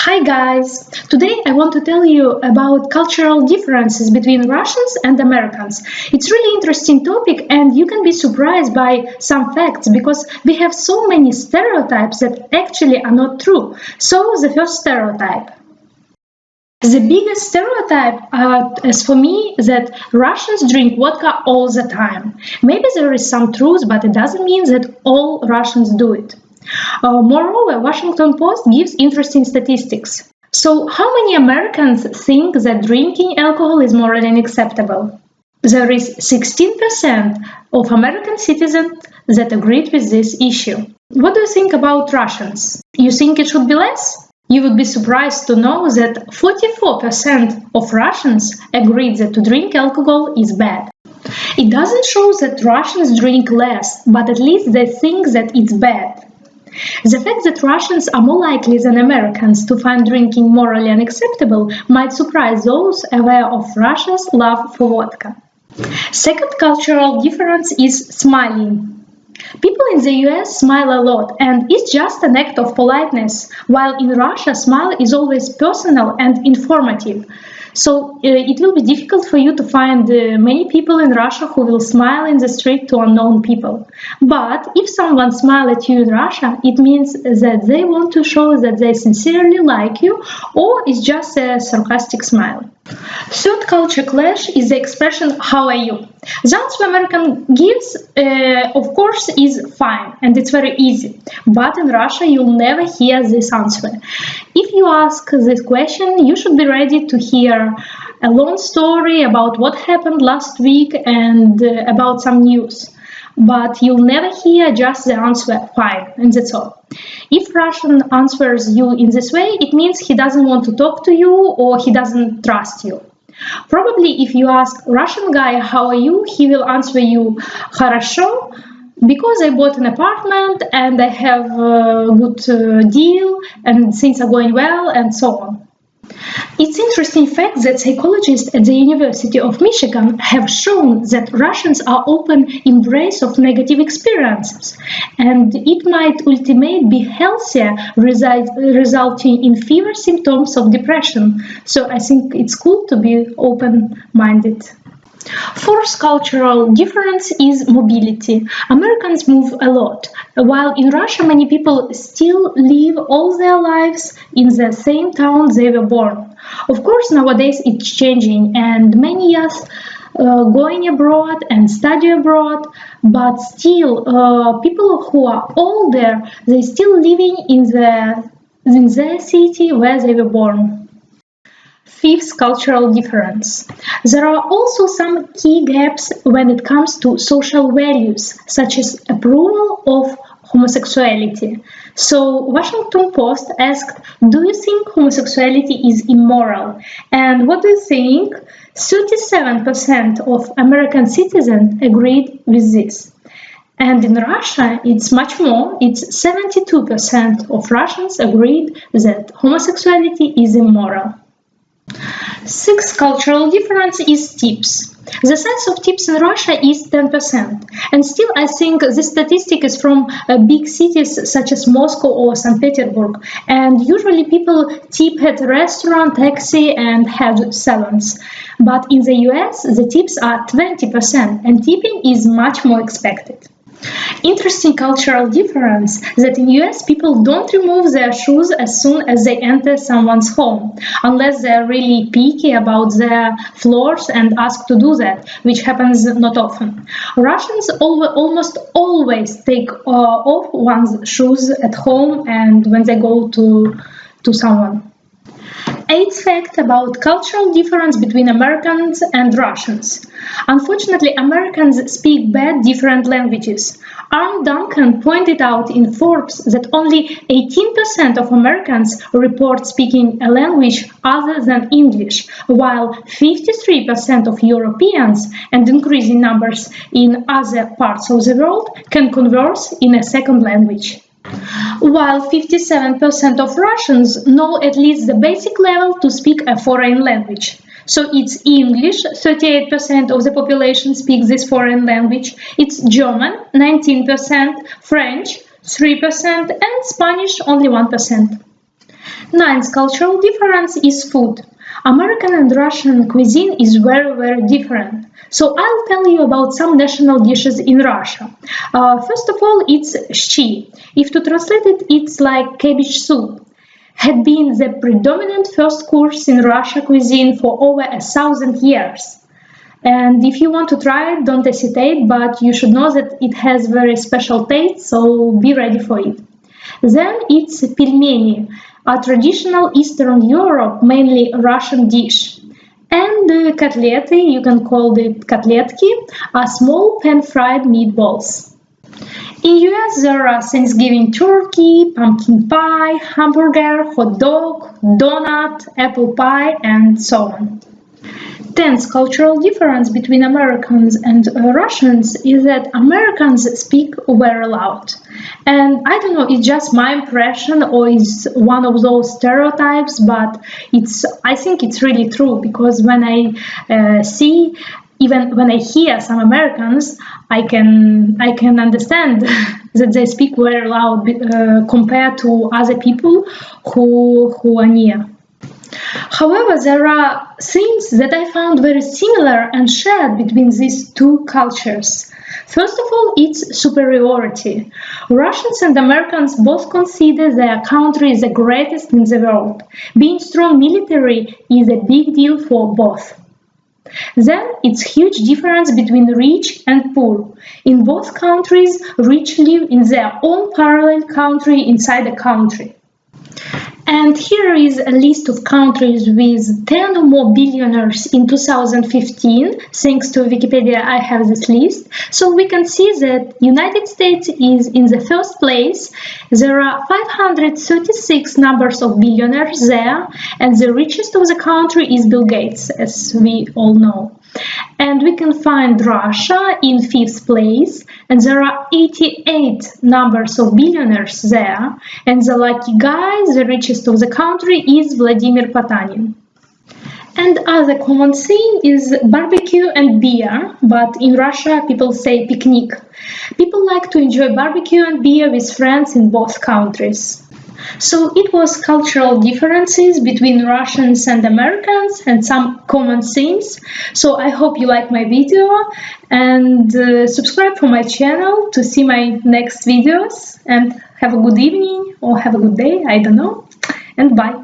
Hi guys! Today I want to tell you about cultural differences between Russians and Americans. It's really interesting topic and you can be surprised by some facts because we have so many stereotypes that actually are not true. So the first stereotype. The biggest stereotype is for me that Russians drink vodka all the time. Maybe there is some truth, but it doesn't mean that all Russians do it. Moreover, Washington Post gives interesting statistics. So, how many Americans think that drinking alcohol is morally unacceptable? There is 16% of American citizens that agreed with this issue. What do you think about Russians? You think it should be less? You would be surprised to know that 44% of Russians agreed that to drink alcohol is bad. It doesn't show that Russians drink less, but at least they think that it's bad. The fact that Russians are more likely than Americans to find drinking morally unacceptable might surprise those aware of Russia's love for vodka. Second cultural difference is smiling. People in the US smile a lot and it's just an act of politeness, while in Russia smile is always personal and informative. So it will be difficult for you to find many people in Russia who will smile in the street to unknown people. But if someone smiles at you in Russia, it means that they want to show that they sincerely like you, or it's just a sarcastic smile. Third culture clash is the expression "How are you?" The answer American gives, of course, is fine, and it's very easy. But in Russia, you'll never hear this answer. If you ask this question, you should be ready to hear a long story about what happened last week and about some news. But you'll never hear just the answer fine, and that's all. If Russian answers you in this way, it means he doesn't want to talk to you or he doesn't trust you. Probably if you ask Russian guy how are you, he will answer you хорошо, because I bought an apartment and I have a good deal and things are going well and so on. It's interesting fact that psychologists at the University of Michigan have shown that Russians are open embrace of negative experiences, and it might ultimately be healthier, resulting in fewer symptoms of depression. So I think it's cool to be open-minded. Fourth cultural difference is mobility. Americans move a lot, while in Russia many people still live all their lives in the same town they were born. Of course, nowadays it's changing, and many years going abroad and study abroad, but still people who are older, they still living in their city where they were born. Fifth cultural difference. There are also some key gaps when it comes to social values, such as approval of homosexuality. So, Washington Post asked, do you think homosexuality is immoral? And what do you think? 37% of American citizens agreed with this. And in Russia, it's much more. It's 72% of Russians agreed that homosexuality is immoral. Sixth cultural difference is tips. The size of tips in Russia is 10%. And still I think this statistic is from big cities such as Moscow or St. Petersburg. And usually people tip at restaurant, taxi and hair salons. But in the US, the tips are 20% and tipping is much more expected. Interesting cultural difference that in US people don't remove their shoes as soon as they enter someone's home, unless they're really picky about their floors and ask to do that, which happens not often. Russians almost always take off one's shoes at home and when they go to someone. Eighth fact about cultural difference between Americans and Russians. Unfortunately, Americans speak bad different languages. Arne Duncan pointed out in Forbes that only 18% of Americans report speaking a language other than English, while 53% of Europeans and increasing numbers in other parts of the world can converse in a second language. While 57% of Russians know at least the basic level to speak a foreign language. So it's English, 38% of the population speaks this foreign language. It's German, 19%, French, 3%, and Spanish, only 1%. Ninth cultural difference is food. American and Russian cuisine is very different. So I'll tell you about some national dishes in Russia. First of all, it's щи. If to translate it, it's like cabbage soup. Had been the predominant first course in Russia cuisine for over 1,000 years. And if you want to try it, don't hesitate, but you should know that it has very special taste, so be ready for it. Then it's pelmeni, a traditional Eastern Europe, mainly Russian dish. And котлеты, you can call it котлетки, are small pan-fried meatballs. In US there are Thanksgiving turkey, pumpkin pie, hamburger, hot dog, donut, apple pie, and so on. Tenth cultural difference between Americans and Russians is that Americans speak very loud. And I don't know, it's just my impression or it's one of those stereotypes, but I think it's really true because when I see, even when I hear some Americans, I can understand that they speak very loud compared to other people who are near. However, there are things that I found very similar and shared between these two cultures. First of all, it's superiority. Russians and Americans both consider their country the greatest in the world. Being strong military is a big deal for both. Then it's huge difference between rich and poor. In both countries, rich live in their own parallel country inside a country. And here is a list of countries with 10 or more billionaires in 2015. Thanks to Wikipedia, I have this list. So we can see that United States is in the first place. There are 536 numbers of billionaires there, and the richest of the country is Bill Gates, as we all know. And we can find Russia in fifth place, and there are 88 numbers of billionaires there, and the lucky guy, the richest of the country, is Vladimir Potanin. And other common theme is barbecue and beer, but in Russia people say picnic. People like to enjoy barbecue and beer with friends in both countries. So it was cultural differences between Russians and Americans and some common themes. So I hope you like my video and subscribe for my channel to see my next videos, and have a good evening or have a good day, I don't know, and bye.